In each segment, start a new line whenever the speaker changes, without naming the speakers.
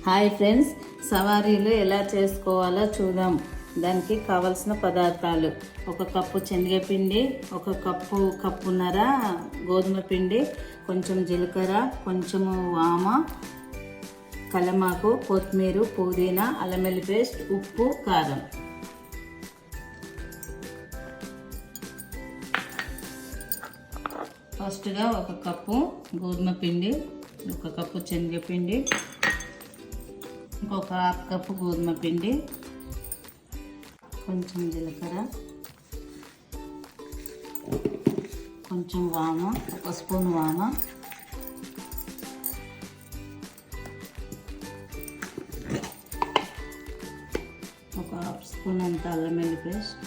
Hi friends, సవారీలు ఎలా చేసుకోవాలో చూద్దాం. దానికి కావలసిన పదార్థాలు: ఒక కప్పు శనగపిండి, ఒక కప్పున్నర గోధుమ పిండి, కొంచెం జీలకర్ర, కొంచెము వామ, కలమాకు, కొత్తిమీర, పుదీనా, అల్లం వెల్లుల్లి పేస్ట్, ఉప్పు, కారం. ఫస్ట్గా ఒక కప్పు గోధుమ పిండి, ఒక కప్పు శనగపిండి, ఇంకొక హాఫ్ కప్పు గోధుమ పిండి, కొంచెం జీలకర్ర, కొంచెం వామ, ఒక స్పూన్ వామ, ఒక హాఫ్ స్పూన్ అంత అల్లం వెల్లుల్లి పేస్ట్,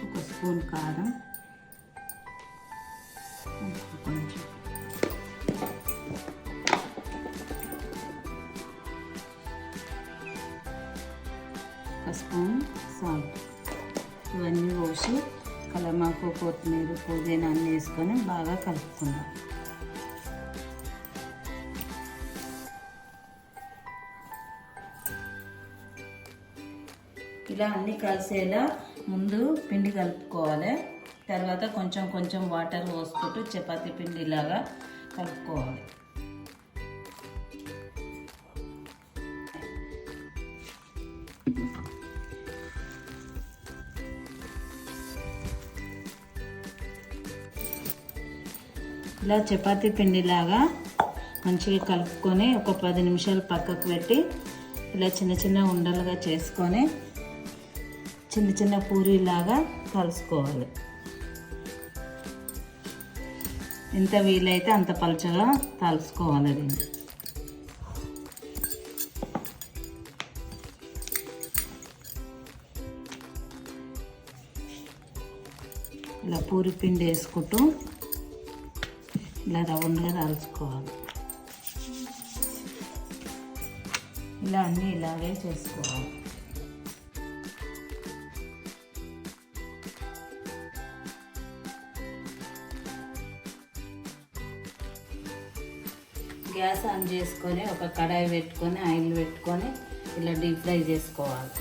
ఒక స్పూన్ కారం, కొంచెం ఒక స్పూన్ సాల్ట్. ఇవన్నీ పోసి కలమాకు, కొత్తిమీర, పుదీనా అన్నీ వేసుకొని బాగా కలుపుకుందాం. ఇలా అన్నీ కలిసేలా ముందు పిండి కలుపుకోవాలి. తర్వాత కొంచెం కొంచెం వాటర్ పోసుకుంటూ చపాతీ పిండిలాగా కలుపుకోవాలి. ఇలా చపాతీ పిండిలాగా మంచిగా కలుపుకొని ఒక 10 నిమిషాలు పక్కకు పెట్టి ఇలా చిన్న చిన్న ఉండలుగా చేసుకొని చిన్న చిన్న పూరీలాగా కలుసుకోవాలి. ఎంత వీలైతే అంత పలుచగా కలుసుకోవాలి. దీన్ని ఇలా పూరి పిండి వేసుకుంటూ ఇలా రౌండ్గా కాల్చుకోవాలి. ఇలా అన్నీ ఇలాగే చేసుకోవాలి. గ్యాస్ ఆన్ చేసుకొని ఒక కడాయి పెట్టుకొని ఆయిల్ పెట్టుకొని ఇలా డీప్ ఫ్రై చేసుకోవాలి.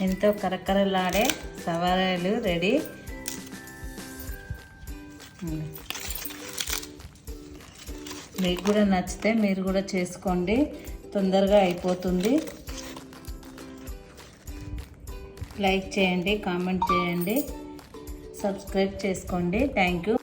ఎంతో కరకరలాడే సవారీలు రెడీ. మీకు కూడా నచ్చితే మీరు కూడా చేసుకోండి, తొందరగా అయిపోతుంది. లైక్ చేయండి, కామెంట్ చేయండి, సబ్స్క్రైబ్ చేసుకోండి. Thank you.